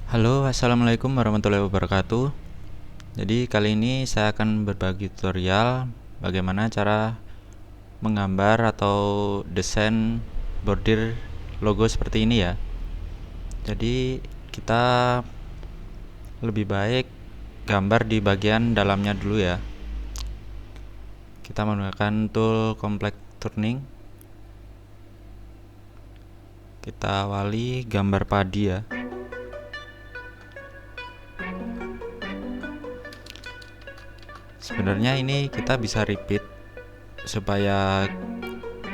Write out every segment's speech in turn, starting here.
Halo, assalamualaikum warahmatullahi wabarakatuh. Jadi kali ini saya akan berbagi tutorial bagaimana cara menggambar atau desain bordir logo seperti ini ya. Jadi kita lebih baik gambar di bagian dalamnya dulu ya. Kita menggunakan tool complex turning. Kita awali gambar padi ya. Sebenarnya ini kita bisa repeat supaya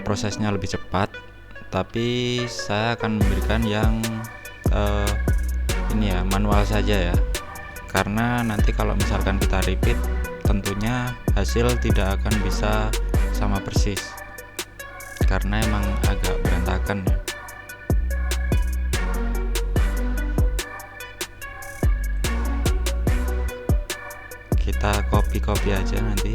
prosesnya lebih cepat, tapi saya akan memberikan yang ini ya, manual saja ya, karena nanti kalau misalkan kita repeat tentunya hasil tidak akan bisa sama persis karena emang agak berantakan ya. Kita copy aja nanti.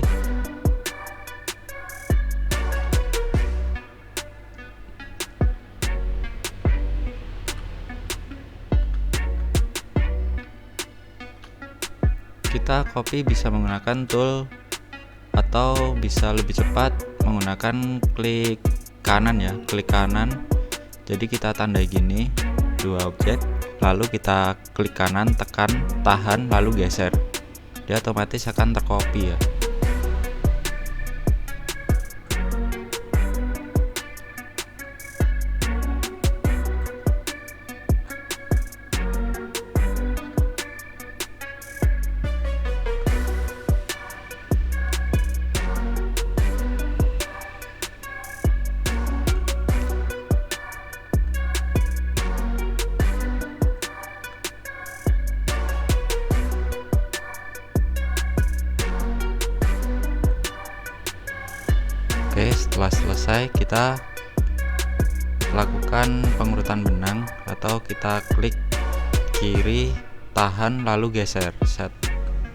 Kita copy bisa menggunakan tool atau bisa lebih cepat menggunakan klik kanan ya, klik kanan. Jadi kita tandai gini, dua objek, lalu kita klik kanan, tekan, tahan, lalu geser. Dia otomatis akan tercopy ya. Oke, setelah selesai kita lakukan pengurutan benang atau kita klik kiri, tahan, lalu geser, set.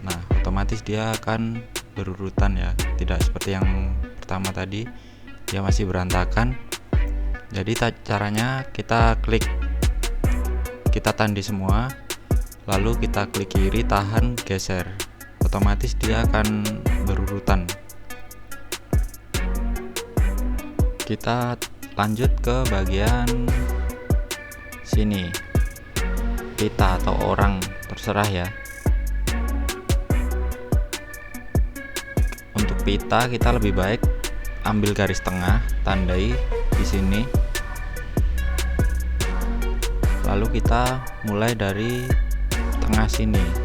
Nah, otomatis dia akan berurutan ya, tidak seperti yang pertama tadi, dia masih berantakan. Jadi caranya kita klik, kita tandai semua, lalu kita klik kiri, tahan, geser, otomatis dia akan berurutan. Kita lanjut ke bagian sini, pita atau orang, terserah ya. Untuk pita kita lebih baik ambil garis tengah, tandai di sini, lalu kita mulai dari tengah sini.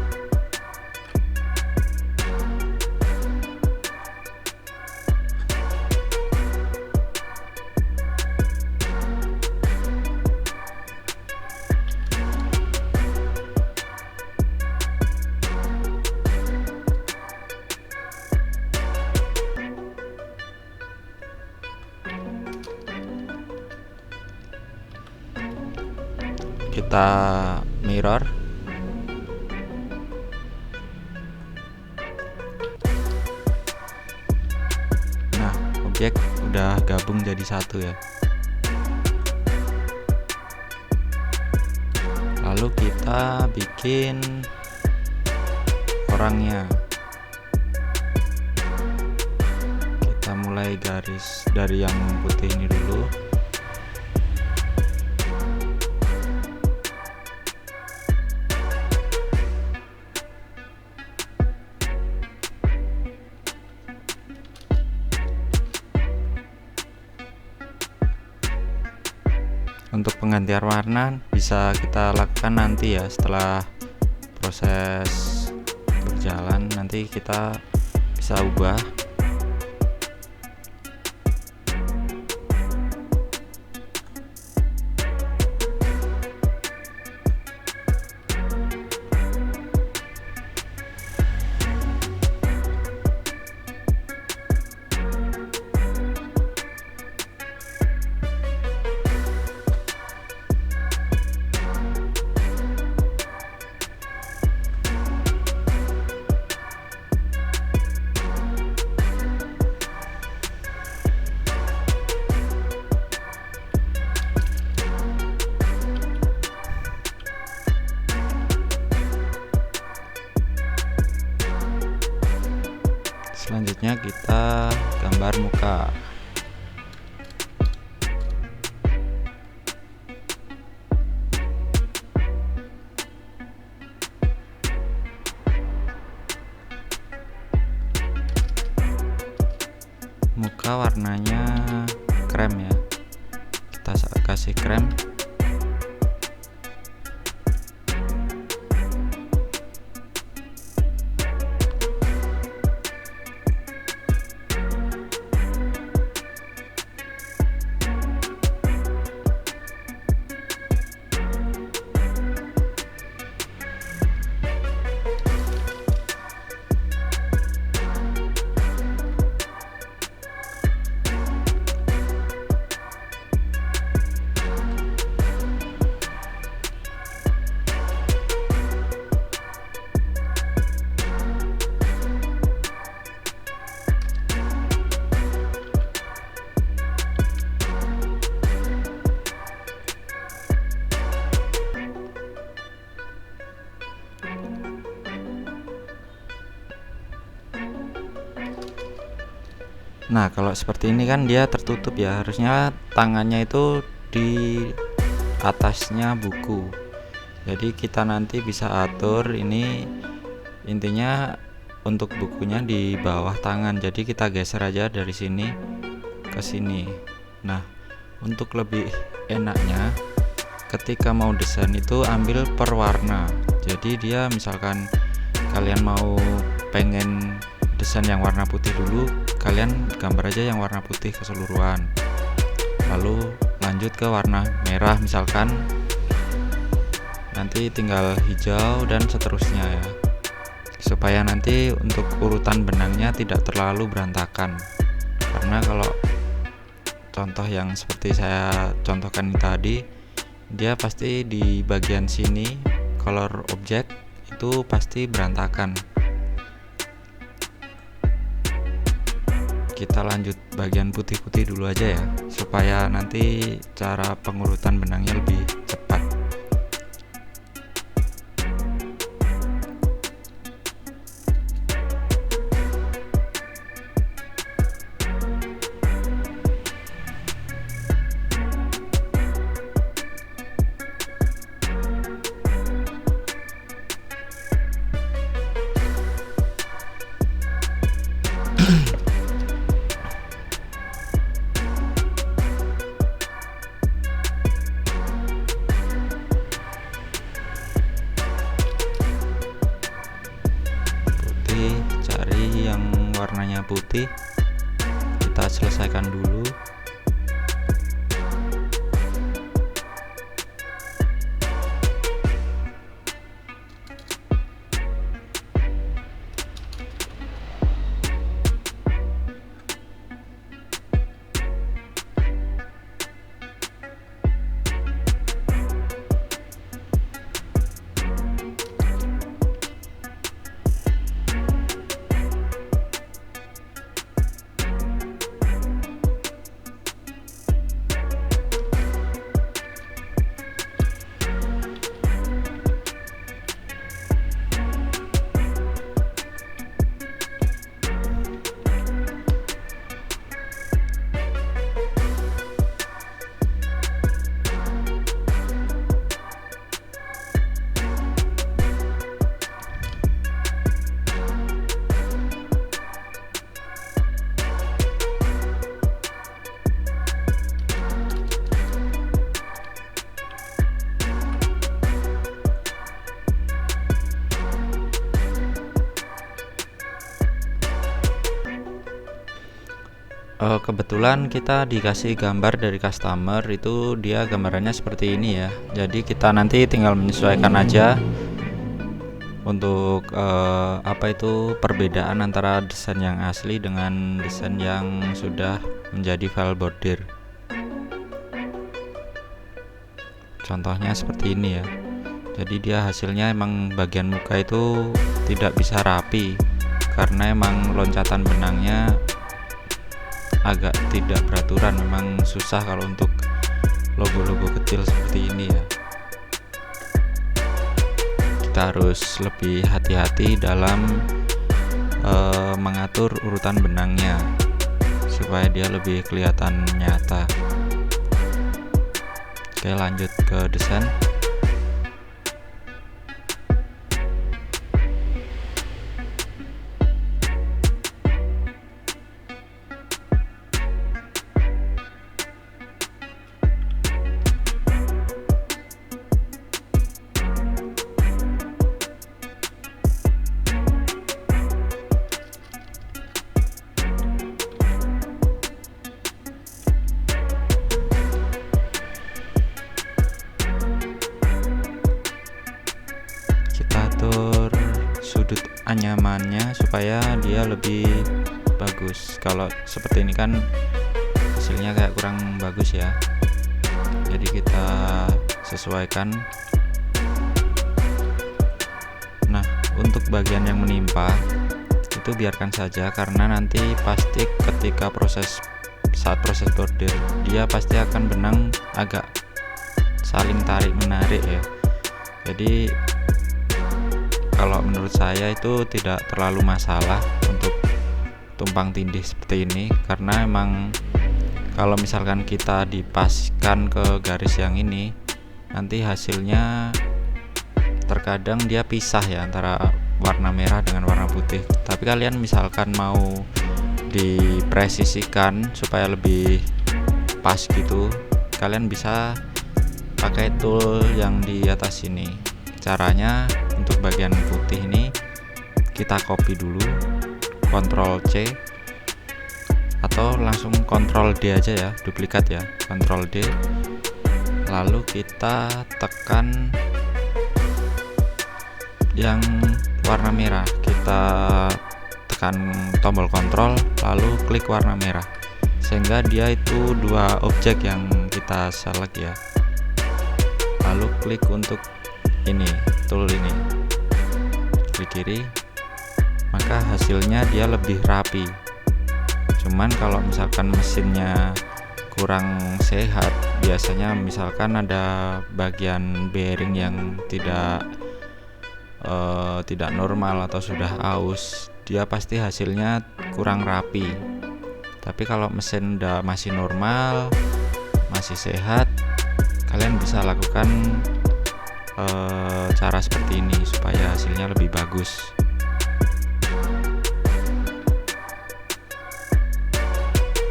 Kita mirror. Nah, objek udah gabung jadi satu ya. Lalu kita bikin orangnya. Kita mulai garis dari yang putih ini dulu. Untuk penggantian warna bisa kita lakukan nanti ya, setelah proses berjalan nanti kita bisa ubah. selanjutnya kita gambar muka. Muka warnanya krem ya, kita kasih krem. Nah, kalau seperti ini kan dia tertutup ya, harusnya tangannya itu di atasnya buku. Jadi kita nanti bisa atur ini, intinya untuk bukunya di bawah tangan. Jadi kita geser aja dari sini ke sini. Nah, untuk lebih enaknya ketika mau desain itu ambil per warna. Jadi dia misalkan kalian mau pengen desain yang warna putih dulu, kalian gambar aja yang warna putih keseluruhan, lalu lanjut ke warna merah misalkan, nanti tinggal hijau dan seterusnya ya, supaya nanti untuk urutan benangnya tidak terlalu berantakan. Karena kalau contoh yang seperti saya contohkan tadi, dia pasti di bagian sini color object itu pasti berantakan. Kita lanjut bagian putih-putih dulu aja ya, supaya nanti cara pengurutan benangnya lebih cepat. Cari yang warnanya putih, kita selesaikan dulu. Kebetulan kita dikasih gambar dari customer, itu dia gambarannya seperti ini ya. Jadi kita nanti tinggal menyesuaikan aja untuk perbedaan antara desain yang asli dengan desain yang sudah menjadi file bordir. Contohnya seperti ini ya. Jadi dia hasilnya emang bagian muka itu tidak bisa rapi karena emang loncatan benangnya agak tidak beraturan. Memang susah kalau untuk logo-logo kecil seperti ini ya. Kita harus lebih hati-hati dalam mengatur urutan benangnya supaya dia lebih kelihatan nyata. Oke, lanjut ke desain. Atur sudut anyamannya supaya dia lebih bagus. Kalau seperti ini kan hasilnya kayak kurang bagus ya, jadi kita sesuaikan. Nah, untuk bagian yang menimpa itu biarkan saja, karena nanti pasti ketika saat proses bordir dia pasti akan benang agak saling tarik menarik ya. Jadi kalau menurut saya itu tidak terlalu masalah untuk tumpang tindih seperti ini, karena emang kalau misalkan kita dipaskan ke garis yang ini, nanti hasilnya terkadang dia pisah ya antara warna merah dengan warna putih. Tapi kalian misalkan mau dipresisikan supaya lebih pas gitu, kalian bisa pakai tool yang di atas ini. Caranya untuk bagian putih ini kita copy dulu, Ctrl C, atau langsung Ctrl D aja ya, duplikat ya, Ctrl D. Lalu kita tekan yang warna merah, kita tekan tombol Ctrl lalu klik warna merah, sehingga dia itu dua objek yang kita select ya. Lalu klik untuk ini, tool ini, klik kiri, maka hasilnya dia lebih rapi. Cuman kalau misalkan mesinnya kurang sehat, biasanya misalkan ada bagian bearing yang tidak normal atau sudah aus, dia pasti hasilnya kurang rapi. Tapi kalau mesin udah masih normal, masih sehat, kalian bisa lakukan cara seperti ini supaya hasilnya lebih bagus.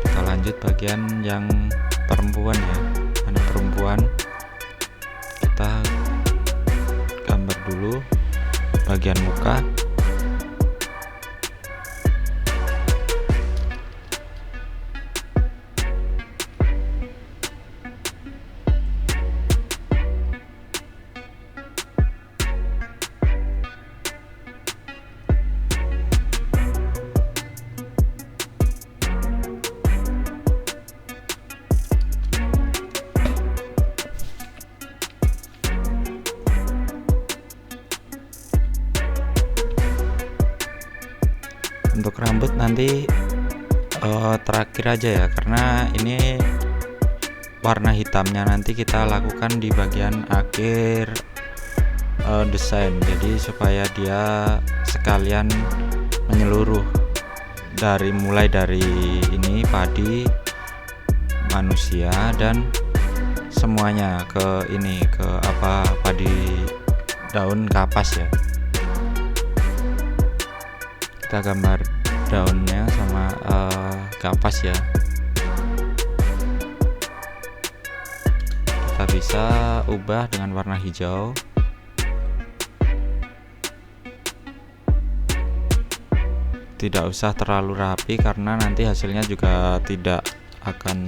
Kita lanjut bagian yang perempuan ya. Ada perempuan, kita gambar dulu bagian muka. Untuk rambut nanti terakhir aja ya, karena ini warna hitamnya nanti kita lakukan di bagian akhir desain. Jadi supaya dia sekalian menyeluruh mulai dari ini padi, manusia, dan semuanya ke ini, ke padi daun kapas ya. Kita gambar daunnya sama kapas ya. Kita bisa ubah dengan warna hijau. Tidak usah terlalu rapi karena nanti hasilnya juga tidak akan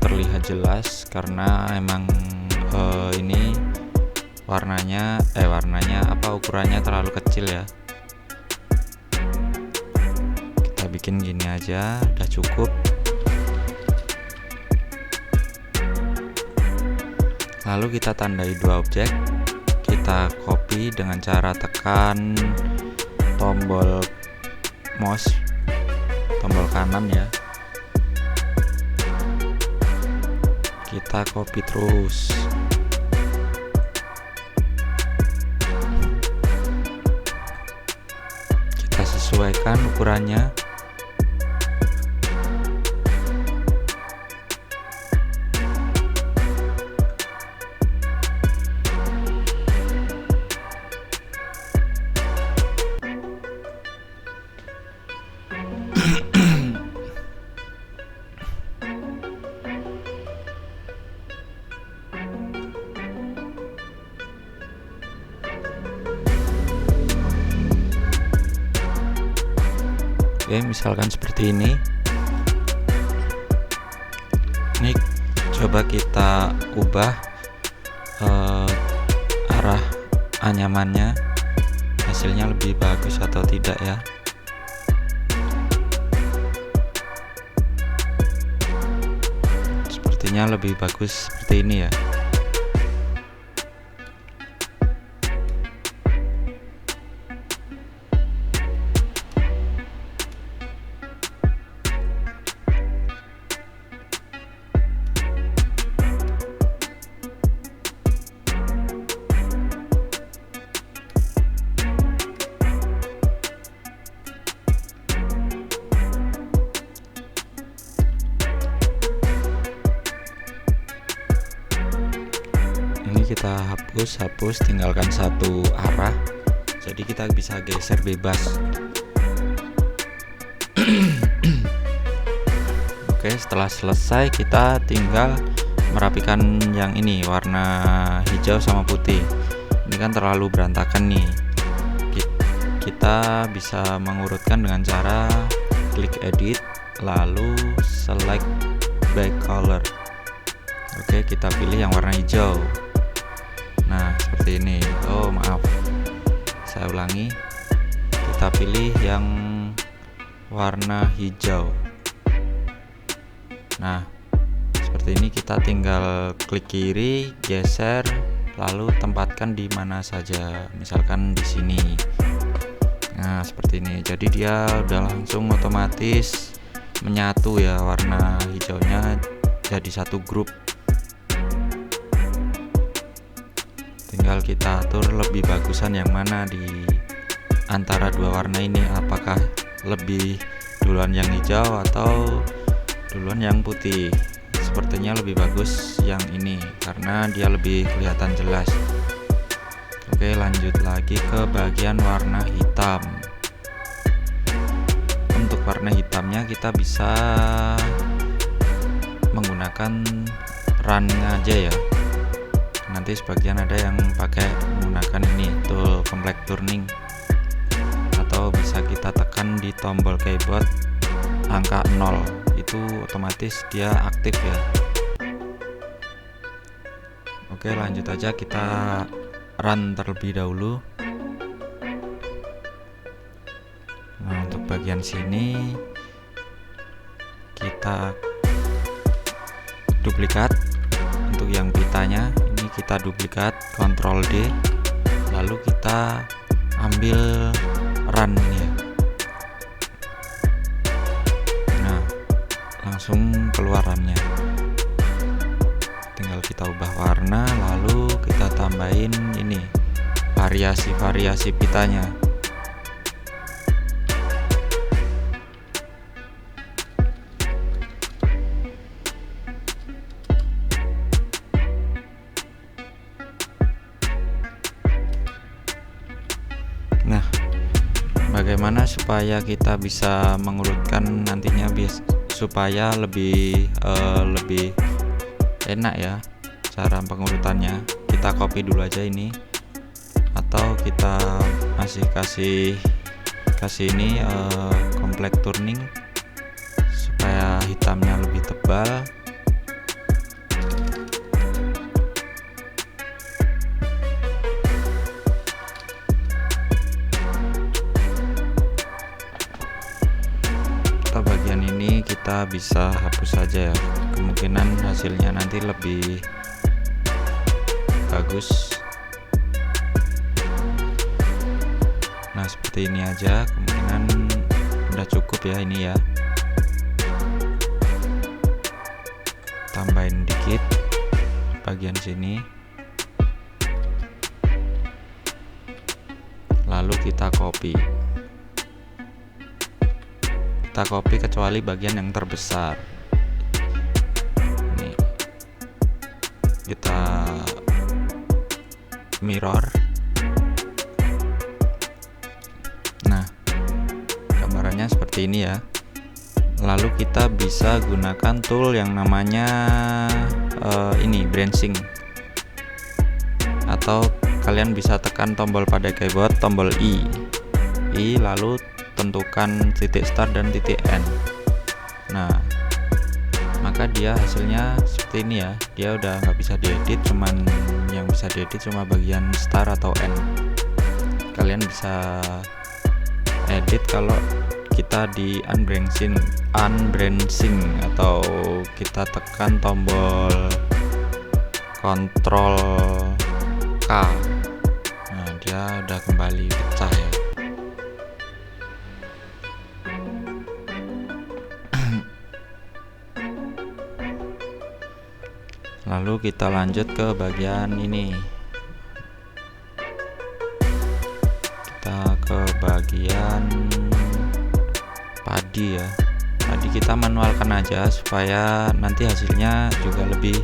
terlihat jelas, karena emang ini warnanya ukurannya terlalu kecil ya. Bikin gini aja udah cukup. Lalu kita tandai dua objek, kita copy dengan cara tekan tombol mouse, tombol kanan ya. Kita copy terus. Kita sesuaikan ukurannya. Oke, misalkan seperti ini. Ini coba kita ubah arah anyamannya, hasilnya lebih bagus atau tidak ya. Sepertinya lebih bagus seperti ini ya. Ini kita hapus, tinggalkan satu arah, jadi kita bisa geser bebas. Oke, setelah selesai kita tinggal merapikan yang ini, warna hijau sama putih. Ini kan terlalu berantakan nih. Kita bisa mengurutkan dengan cara klik edit, lalu select back color. Oke, kita pilih yang warna hijau. Nah, seperti ini. Oh, maaf. Saya ulangi. Kita pilih yang warna hijau. Nah, seperti ini kita tinggal klik kiri, geser, lalu tempatkan di mana saja. Misalkan di sini. Nah, seperti ini. Jadi dia udah langsung otomatis menyatu ya, warna hijaunya jadi satu grup. Tinggal kita atur lebih bagusan yang mana di antara dua warna ini, apakah lebih duluan yang hijau atau duluan yang putih. Sepertinya lebih bagus yang ini karena dia lebih kelihatan jelas. Oke, lanjut lagi ke bagian warna hitam. Untuk warna hitamnya kita bisa menggunakan running aja ya. Nanti sebagian ada yang pakai menggunakan ini tool complex turning, atau bisa kita tekan di tombol keyboard angka 0, itu otomatis dia aktif ya. Oke, lanjut aja, kita run terlebih dahulu. Nah, untuk bagian sini kita duplikat. Untuk yang pitanya ini kita duplikat, Ctrl D, lalu kita ambil run ya. Nah, langsung keluar runnya. Tinggal kita ubah warna, lalu kita tambahin ini variasi-variasi pitanya. Nah, bagaimana supaya kita bisa mengurutkan nantinya supaya lebih enak ya cara pengurutannya. Kita copy dulu aja ini, atau kita masih kasih ini complex turning supaya hitamnya lebih tebal. Bagian ini kita bisa hapus saja ya, kemungkinan hasilnya nanti lebih bagus. Nah, seperti ini aja, kemungkinan udah cukup ya ini ya. Tambahin dikit bagian sini, lalu kita copy. kita copy kecuali bagian yang terbesar. Nih, kita mirror. Nah, gambarannya seperti ini ya. Lalu kita bisa gunakan tool yang namanya ini branching, atau kalian bisa tekan tombol pada keyboard, tombol I lalu tentukan titik start dan titik end. Nah, maka dia hasilnya seperti ini ya. Dia udah nggak bisa diedit, cuman yang bisa diedit cuma bagian start atau end. Kalian bisa edit kalau kita di unbranching atau kita tekan tombol Ctrl K. Nah, dia udah kembali pecah ya. Lalu kita lanjut ke bagian ini. Kita ke bagian padi ya. Padi kita manualkan aja supaya nanti hasilnya juga lebih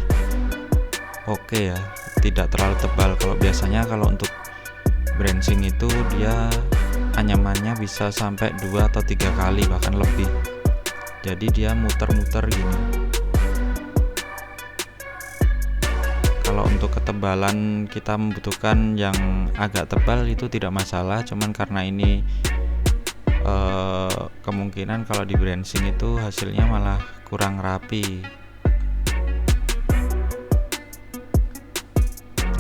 oke ya, tidak terlalu tebal. Kalau biasanya kalau untuk branching itu dia anyamannya bisa sampai 2 atau 3 kali bahkan lebih. Jadi dia muter-muter gini. Kalau untuk ketebalan kita membutuhkan yang agak tebal itu tidak masalah, cuman karena ini kemungkinan kalau di branching itu hasilnya malah kurang rapi.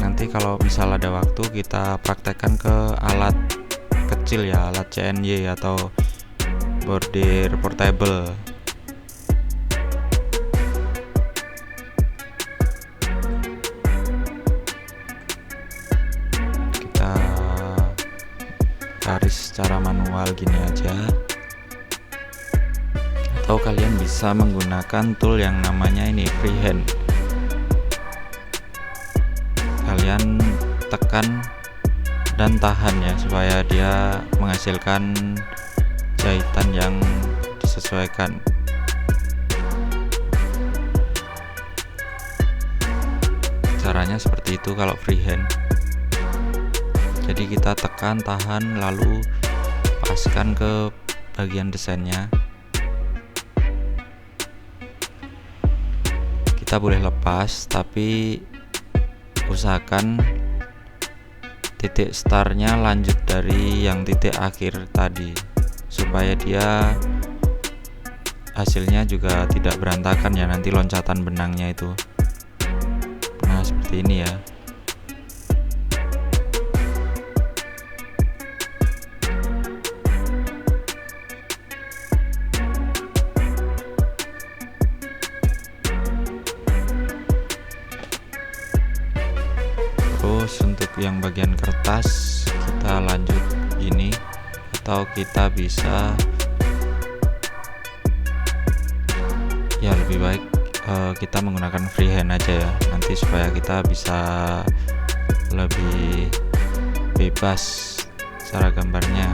Nanti kalau misal ada waktu kita praktekkan ke alat kecil ya, alat CNY atau bordir portable. Garis secara manual gini aja, atau kalian bisa menggunakan tool yang namanya ini freehand. Kalian tekan dan tahan ya supaya dia menghasilkan jahitan yang disesuaikan. Caranya seperti itu kalau freehand. Jadi kita tekan, tahan, lalu paskan ke bagian desainnya. Kita boleh lepas, tapi usahakan titik startnya lanjut dari yang titik akhir tadi, supaya dia hasilnya juga tidak berantakan ya nanti loncatan benangnya itu. Nah, seperti ini ya. Terus untuk yang bagian kertas kita lanjut ini, atau kita bisa ya lebih baik kita menggunakan freehand aja ya, nanti supaya kita bisa lebih bebas cara gambarnya.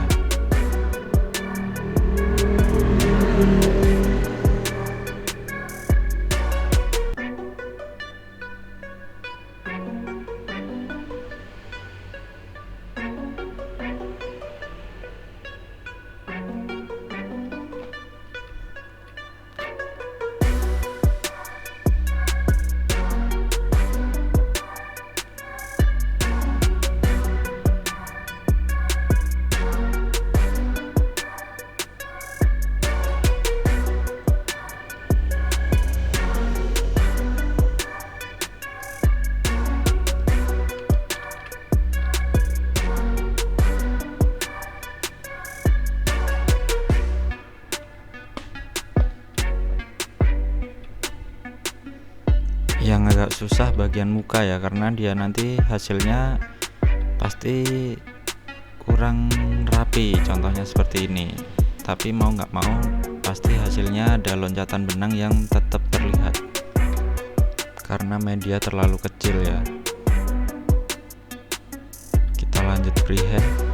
Yang agak susah bagian muka ya, karena dia nanti hasilnya pasti kurang rapi, contohnya seperti ini. Tapi mau nggak mau pasti hasilnya ada loncatan benang yang tetap terlihat karena media terlalu kecil ya. Kita lanjut freehand.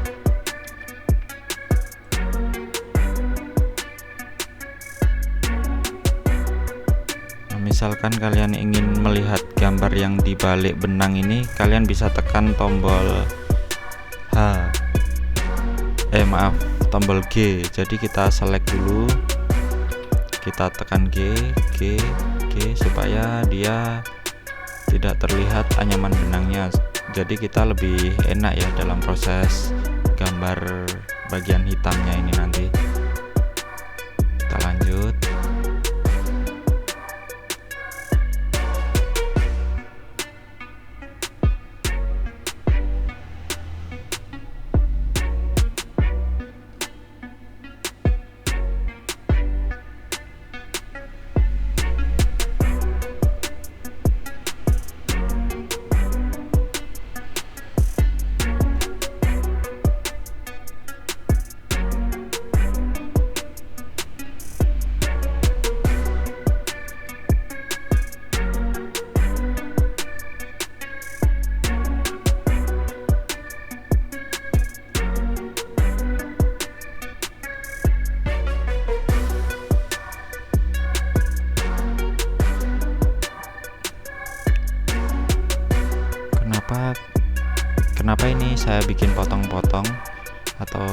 misalkan kalian ingin melihat gambar yang di balik benang ini, kalian bisa tekan tombol tombol G. Jadi kita select dulu, kita tekan G supaya dia tidak terlihat anyaman benangnya. Jadi kita lebih enak ya dalam proses gambar bagian hitamnya ini nanti. Kita lanjut. Kenapa ini saya bikin potong-potong atau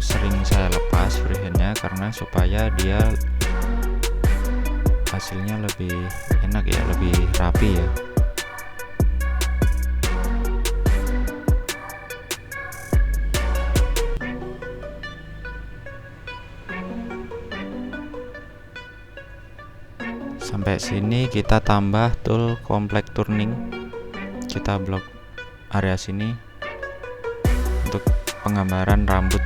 sering saya lepas freehandnya, karena supaya dia hasilnya lebih enak ya, lebih rapi ya. Sampai sini kita tambah tool complex turning, kita blok area sini untuk penggambaran rambut.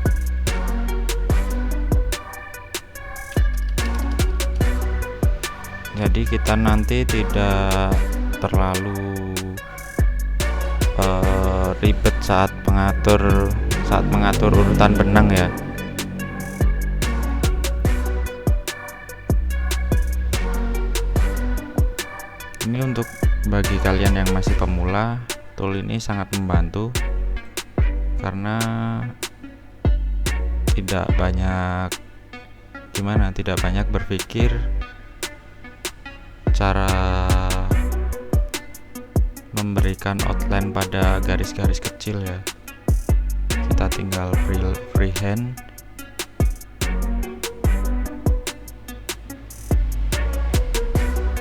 Jadi kita nanti tidak terlalu ribet saat mengatur urutan benang ya. Ini untuk bagi kalian yang masih pemula, tool ini sangat membantu karena tidak banyak berpikir cara memberikan outline pada garis-garis kecil ya. Kita tinggal freehand.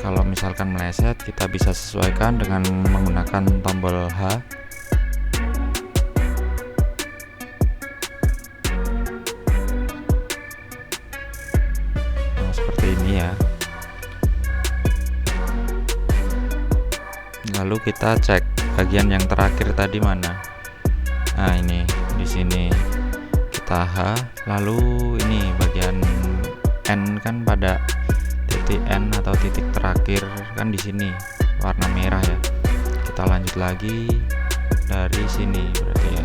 Kalau misalkan meleset, kita bisa sesuaikan dengan menggunakan tombol H. Nah, seperti ini ya. Lalu kita cek bagian yang terakhir tadi mana. Nah, ini di sini kita H. Lalu ini bagian N kan, pada titik N atau titik terakhir kan di sini warna merah ya. Kita lanjut lagi dari sini berarti ya.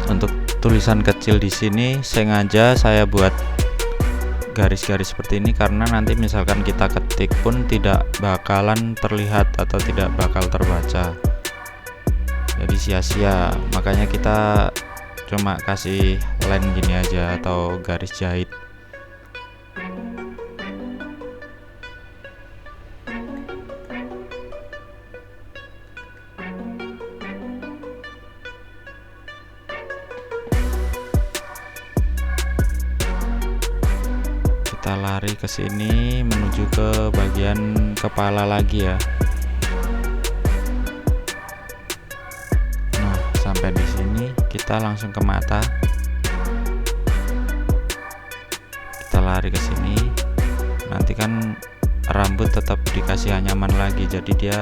Untuk tulisan kecil di sini sengaja saya buat garis-garis seperti ini karena nanti misalkan kita ketik pun tidak bakalan terlihat atau tidak bakal terbaca. Jadi sia-sia. Makanya kita cuma kasih line gini aja atau garis jahit. Kita lari ke sini menuju ke bagian kepala lagi ya. Nah, sampai di sini kita langsung ke mata. lari ke sini, nanti kan rambut tetap dikasih anyaman lagi, jadi dia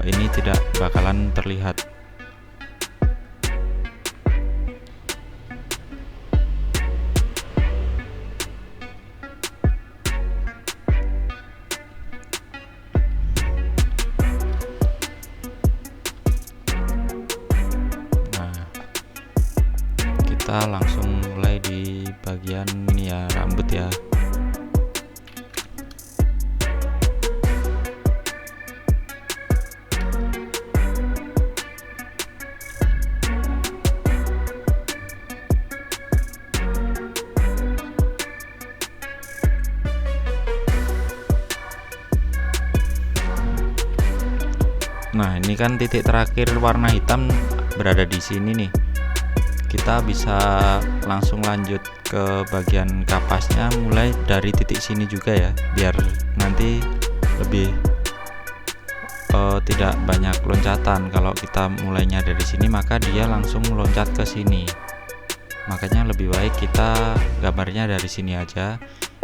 ini tidak bakalan terlihat. Kita langsung mulai di bagian ini ya, rambut ya. Nah, ini kan titik terakhir warna hitam berada di sini nih. Kita bisa langsung lanjut ke bagian kapasnya mulai dari titik sini juga ya, biar nanti lebih tidak banyak loncatan. Kalau kita mulainya dari sini maka dia langsung loncat ke sini, makanya lebih baik kita gambarnya dari sini aja.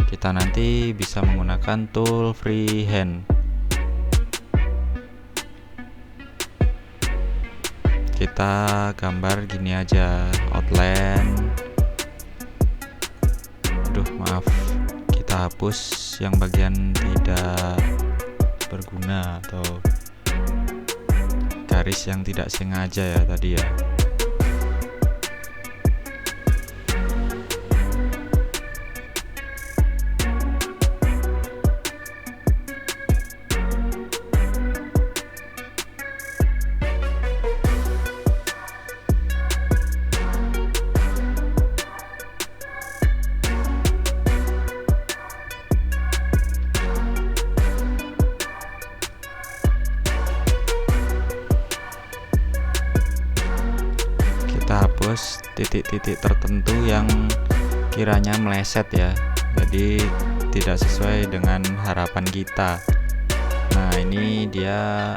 Kita nanti bisa menggunakan tool freehand. Kita gambar gini aja, outline. Aduh, maaf, kita hapus yang bagian tidak berguna atau garis yang tidak sengaja ya tadi ya. Kita hapus titik-titik tertentu yang kiranya meleset ya, jadi tidak sesuai dengan harapan kita. Nah, ini dia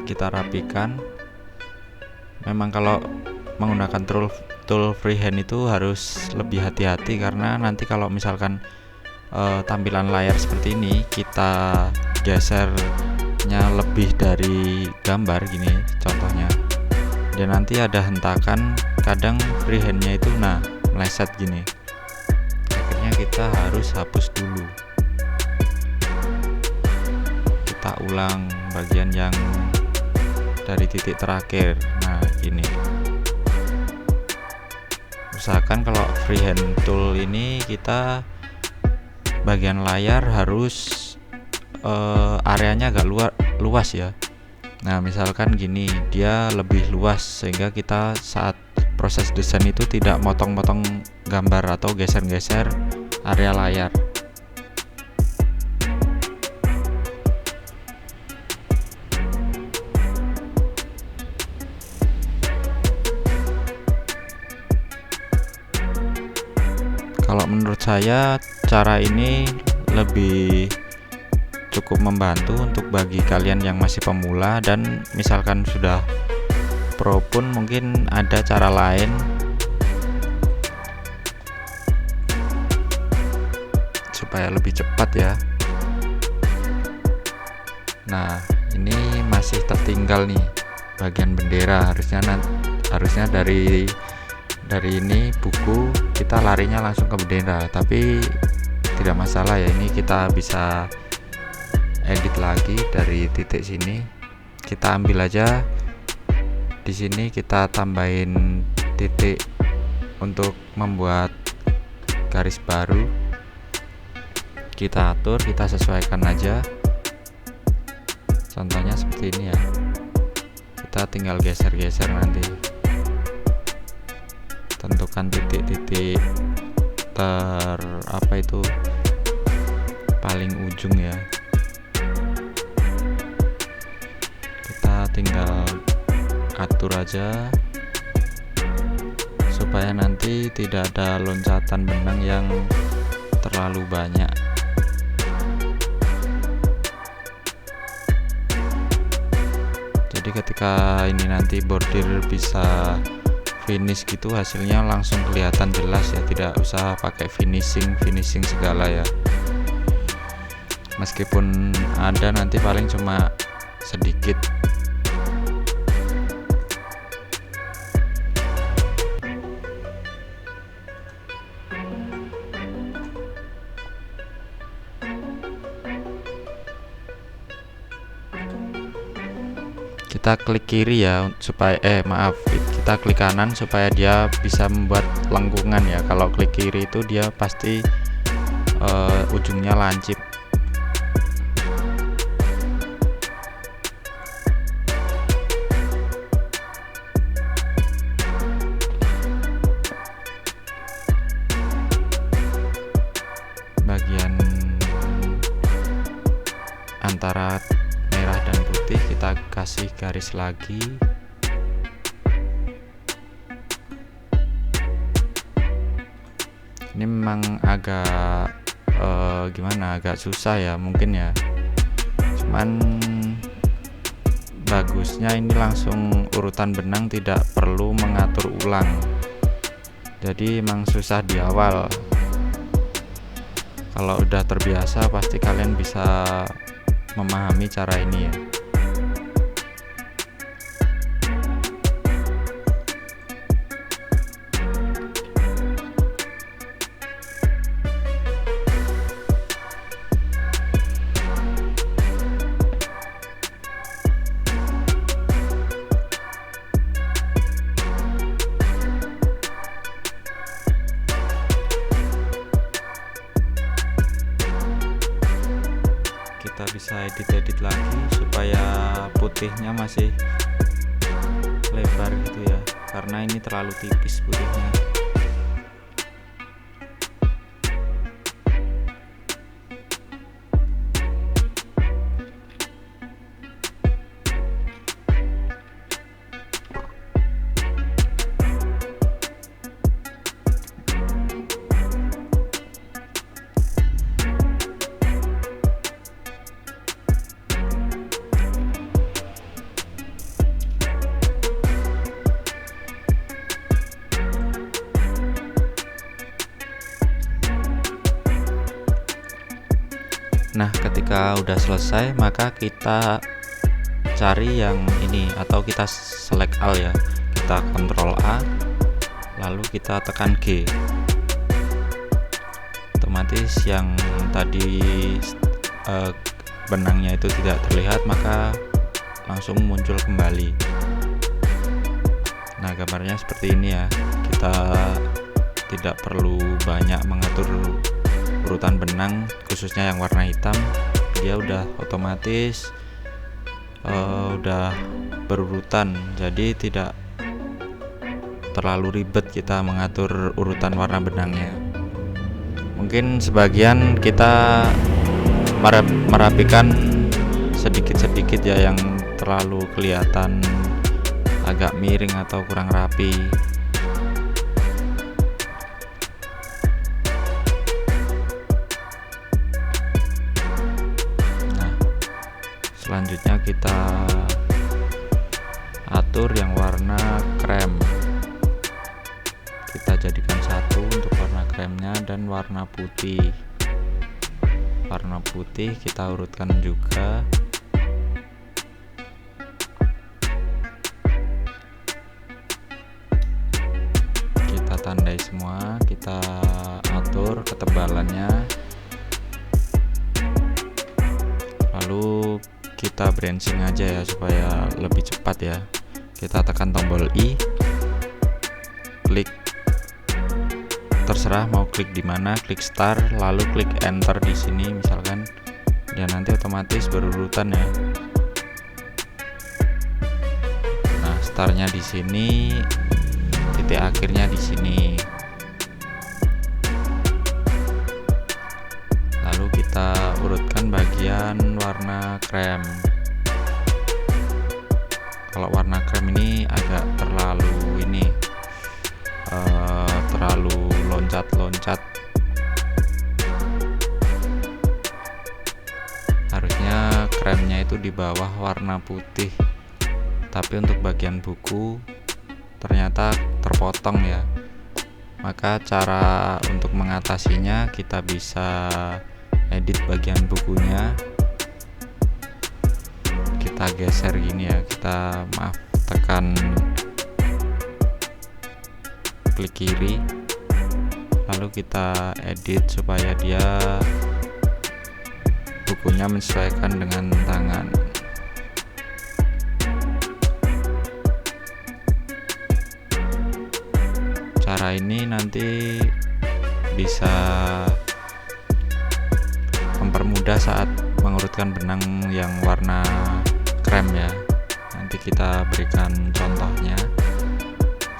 kita rapikan. Memang kalau menggunakan tool freehand itu harus lebih hati-hati, karena nanti kalau misalkan tampilan layar seperti ini kita gesernya lebih dari gambar gini contohnya, dan nanti ada hentakan, kadang freehandnya itu meleset gini, akhirnya kita harus hapus dulu. Kita ulang bagian yang dari titik terakhir. Nah, ini usahakan kalau freehand tool ini kita bagian layar harus areanya agak luas ya. Nah, misalkan gini, dia lebih luas sehingga kita saat proses desain itu tidak motong-motong gambar atau geser-geser area layar. Kalau menurut saya cara ini lebih cukup membantu untuk bagi kalian yang masih pemula, dan misalkan sudah pro pun mungkin ada cara lain supaya lebih cepat ya. Nah, ini masih tertinggal nih bagian bendera, harusnya dari ini buku kita larinya langsung ke bendera, tapi tidak masalah ya, ini kita bisa edit lagi dari titik sini. Kita ambil aja di sini, kita tambahin titik untuk membuat garis baru. Kita atur, kita sesuaikan aja. Contohnya seperti ini ya. Kita tinggal geser-geser nanti. Tentukan titik-titik paling ujung ya. Tinggal atur aja supaya nanti tidak ada loncatan benang yang terlalu banyak. Jadi ketika ini nanti bordir bisa finish gitu hasilnya langsung kelihatan jelas ya, tidak usah pakai finishing segala ya. Meskipun ada nanti paling cuma sedikit. Kita klik kiri ya supaya kita klik kanan supaya dia bisa membuat lengkungan ya. Kalau klik kiri itu dia pasti ujungnya lancip. Bagian antara merah dan putih kita kasih garis lagi. Ini memang agak agak susah ya mungkin ya, cuman bagusnya ini langsung urutan benang, tidak perlu mengatur ulang. Jadi emang susah di awal. Kalau udah terbiasa pasti kalian bisa memahami cara ini ya. Kita bisa edit lagi supaya putihnya masih lebar gitu ya, karena ini terlalu tipis putihnya. Nah, ketika udah selesai maka kita cari yang ini atau kita select all ya. Kita Ctrl A lalu kita tekan G. Otomatis yang tadi benangnya itu tidak terlihat maka langsung muncul kembali. Nah, gambarnya seperti ini ya. Kita tidak perlu banyak mengatur urutan benang, khususnya yang warna hitam. Dia udah otomatis udah berurutan, jadi tidak terlalu ribet kita mengatur urutan warna benangnya. Mungkin sebagian kita merapikan sedikit-sedikit ya, yang terlalu kelihatan agak miring atau kurang rapi. Selanjutnya kita atur yang warna krem. Kita jadikan satu untuk warna kremnya, dan warna putih. Warna putih kita urutkan juga. Kita tandai semua, kita atur ketebalannya. Lalu kita branching aja ya supaya lebih cepat ya. Kita tekan tombol I, klik, terserah mau klik di mana, klik start, lalu klik enter di sini misalkan, dan nanti otomatis berurutan ya. Nah, startnya di sini, titik akhirnya di sini. Lalu kita urutkan bagian warna krem. Kalau warna krem ini agak terlalu terlalu loncat-loncat. Harusnya kremnya itu di bawah warna putih. Tapi untuk bagian buku ternyata terpotong ya. Maka cara untuk mengatasinya, kita bisa edit bagian bukunya, kita geser gini ya, kita tekan klik kiri, lalu kita edit supaya dia bukunya menyesuaikan dengan tangan. Cara ini nanti bisa mempermudah saat mengurutkan benang yang warna krem ya. Nanti kita berikan contohnya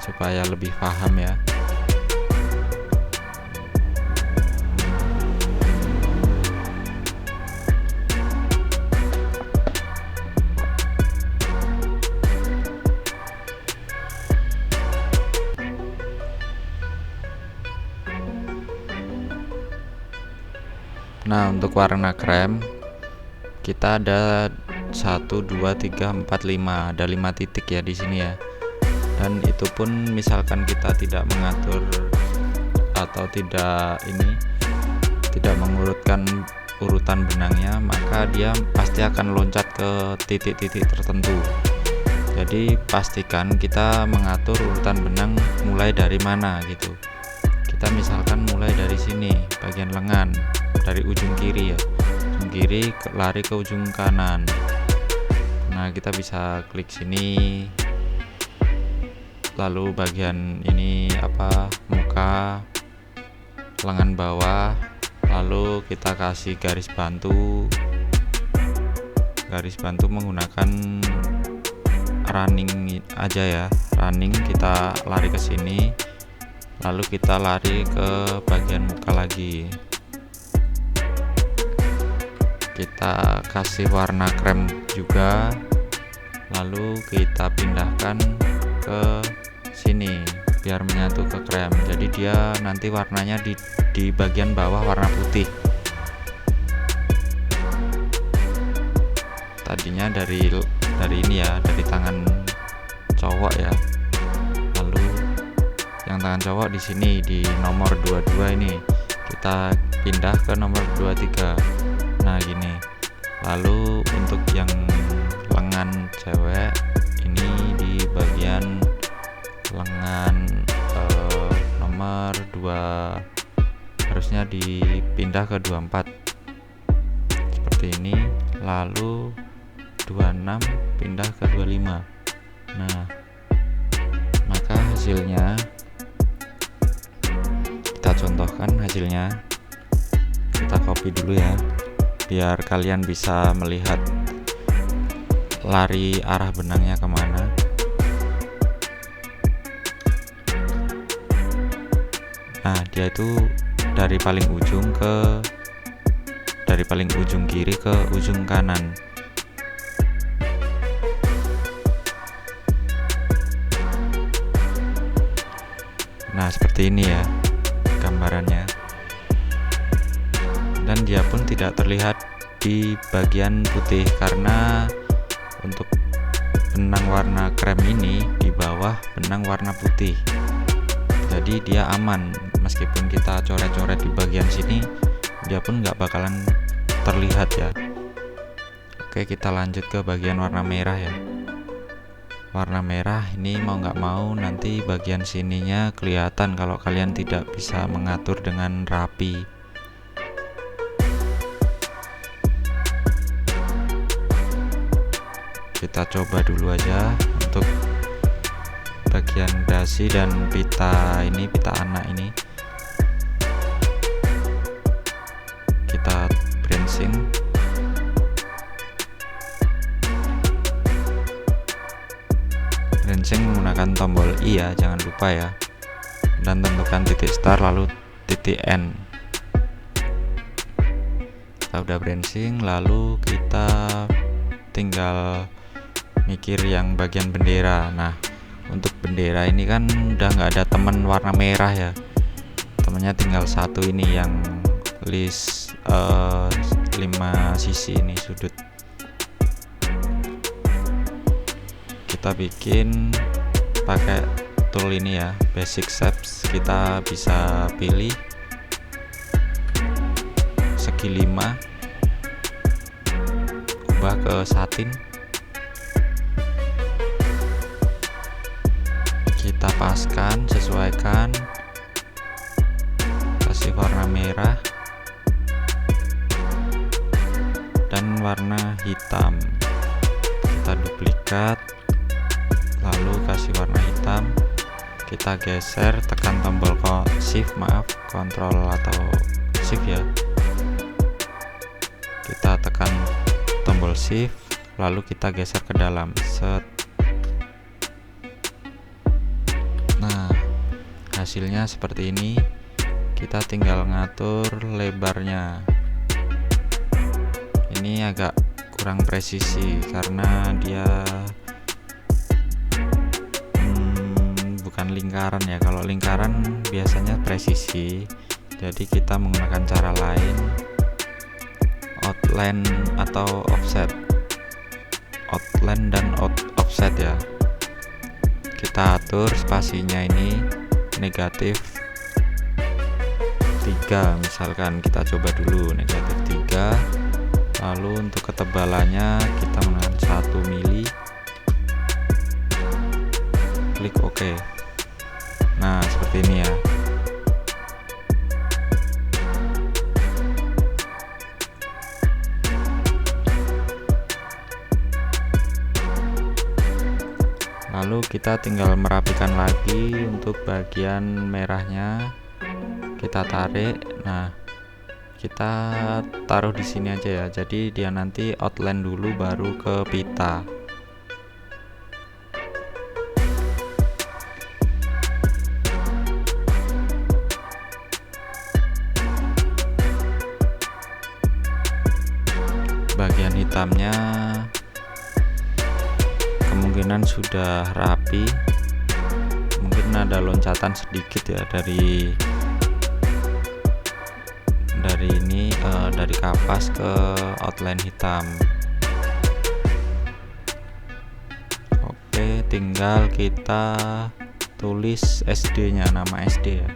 supaya lebih paham ya. Nah, untuk warna krem kita ada 1 2 3 4 5, ada 5 titik ya di sini ya. Dan itu pun misalkan kita tidak mengatur atau tidak mengurutkan urutan benangnya, maka dia pasti akan loncat ke titik-titik tertentu. Jadi pastikan kita mengatur urutan benang mulai dari mana gitu. Kita misalkan mulai dari sini, bagian lengan, dari ujung kiri ya, ujung kiri lari ke ujung kanan. Nah, kita bisa klik sini, lalu bagian ini muka, lengan bawah, lalu kita kasih garis bantu menggunakan running aja ya. Running, kita lari ke sini, lalu kita lari ke bagian muka lagi, kita kasih warna krem juga, lalu kita pindahkan ke sini biar menyatu ke krem. Jadi dia nanti warnanya di bagian bawah warna putih. Tadinya dari ini ya, dari tangan cowok ya. Lalu yang tangan cowok di sini di nomor 22 ini kita pindah ke nomor 23. Nah, gini. Lalu untuk yang lengan cewek ini di bagian lengan nomor 2 harusnya dipindah ke 24 seperti ini, lalu 26 pindah ke 25. Nah, maka hasilnya kita contohkan hasilnya. Kita copy dulu ya, biar kalian bisa melihat lari arah benangnya kemana. Nah, dia itu dari paling ujung kiri ke ujung kanan. Nah, seperti ini ya gambarannya. Dan dia pun tidak terlihat di bagian putih karena untuk benang warna krem ini di bawah benang warna putih. Jadi dia aman, meskipun kita coret-coret di bagian sini, dia pun nggak bakalan terlihat ya. Oke, kita lanjut ke bagian warna merah ya. Warna merah ini mau nggak mau nanti bagian sininya kelihatan kalau kalian tidak bisa mengatur dengan rapi. Kita coba dulu aja untuk bagian dasi dan pita anak ini. Kita branching. Branching menggunakan tombol I ya, jangan lupa ya. Dan tentukan titik start lalu titik end. Kita udah branching, lalu kita tinggal mikir yang bagian bendera. Nah, untuk bendera ini kan udah nggak ada temen warna merah ya, temennya tinggal satu ini yang list 5 sisi ini sudut. Kita bikin pakai tool ini ya, basic shapes, kita bisa pilih segi 5, ubah ke satin, kita paskan, sesuaikan, kasih warna merah dan warna hitam, kita duplikat, lalu kasih warna hitam, kita geser, tekan tombol shift, kontrol atau shift ya, kita tekan tombol shift, lalu kita geser ke dalam, set. Nah, hasilnya seperti ini. Kita tinggal ngatur lebarnya. Ini agak kurang presisi karena dia bukan lingkaran ya. Kalau lingkaran biasanya presisi, jadi kita menggunakan cara lain, outline atau offset, outline dan offset ya. Kita atur spasinya ini negatif 3, misalkan kita coba dulu negatif 3. Lalu untuk ketebalannya kita menggunakan 1 mili, klik OK. Nah, seperti ini ya. Lalu kita tinggal merapikan lagi untuk bagian merahnya. Kita tarik. Nah, kita taruh di sini aja ya. Jadi dia nanti outline dulu baru ke pita. Bagian hitamnya kemungkinan sudah rapi. Mungkin ada loncatan sedikit ya dari ini, dari kapas ke outline hitam. Oke, tinggal kita tulis SD nya, nama SD ya,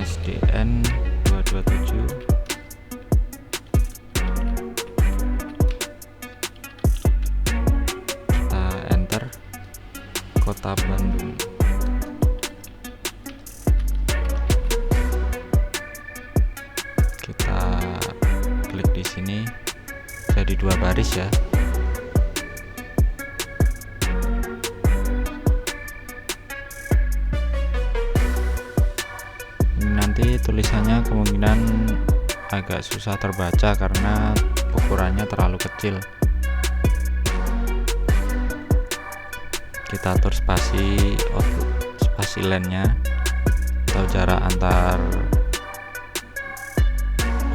SDN 227. Kita enter, Kota Bandung. Kita klik di sini, jadi 2 baris ya. Ini nanti tulisannya kemungkinan agak susah terbaca karena ukurannya terlalu kecil. Kita atur spasi line-nya atau jarak antar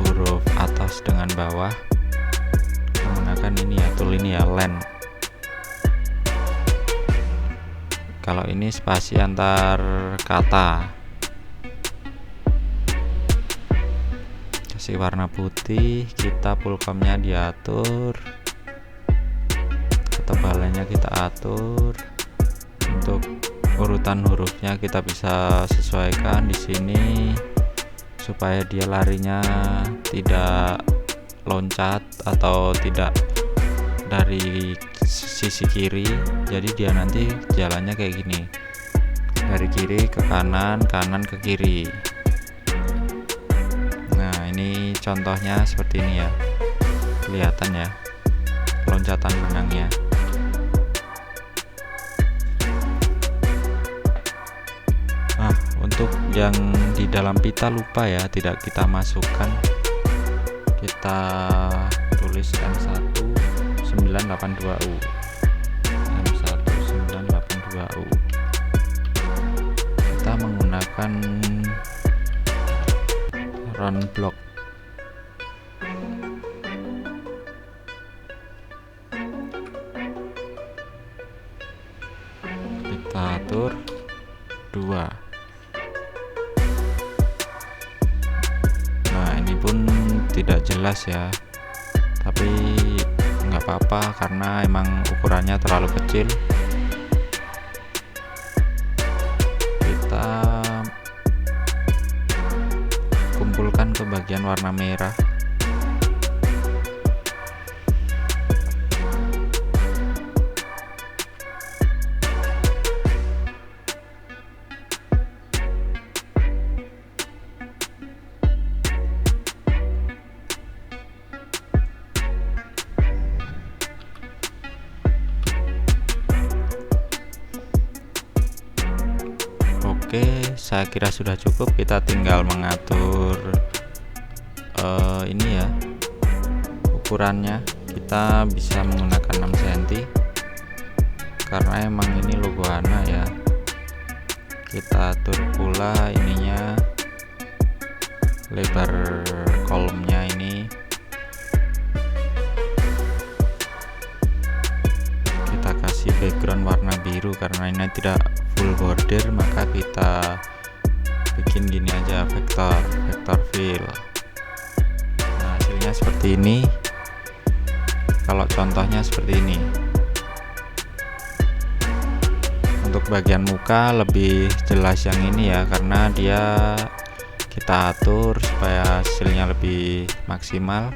huruf atas dengan bawah menggunakan ini ya, tool ini ya, len. Kalau ini spasi antar kata. Kasih warna putih, kita pulkomnya diatur, ketebalannya kita atur, untuk urutan hurufnya kita bisa sesuaikan di sini supaya dia larinya tidak loncat atau tidak dari sisi kiri. Jadi dia nanti jalannya kayak gini, dari kiri ke kanan, kanan ke kiri. Nah, ini contohnya seperti ini ya, kelihatan ya loncatan benangnya. Nah, untuk yang di dalam pita lupa ya, tidak kita masukkan. Kita tulis M1982U, M1982U. Kita menggunakan round block. Kita atur 2. Nah, ini pun tidak jelas ya, tapi nggak tidak apa-apa karena emang ukurannya terlalu kecil. Kita kumpulkan ke bagian warna merah. Oke, saya kira sudah cukup. Kita tinggal mengatur ini ya, ukurannya. Kita bisa menggunakan 6 cm karena emang ini logo HANA ya. Kita atur pula ininya, lebar kolomnya ini kita kasih background warna biru karena ini tidak full border, maka kita bikin gini aja, vector fill. Nah, hasilnya seperti ini. Kalau contohnya seperti ini. Untuk bagian muka lebih jelas yang ini ya, karena dia kita atur supaya hasilnya lebih maksimal.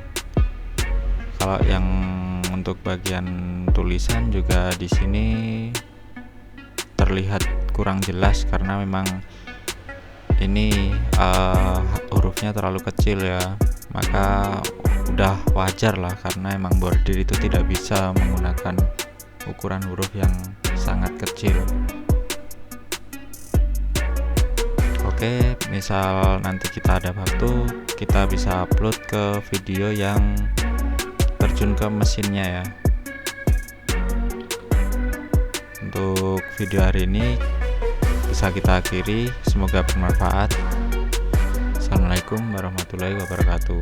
Kalau yang untuk bagian tulisan juga di sini terlihat kurang jelas karena memang ini hurufnya terlalu kecil ya, maka udah wajar lah karena emang bordir itu tidak bisa menggunakan ukuran huruf yang sangat kecil. Oke, misal nanti kita ada waktu, kita bisa upload ke video yang terjun ke mesinnya ya. Untuk video hari ini bisa kita akhiri, semoga bermanfaat. Assalamualaikum warahmatullahi wabarakatuh.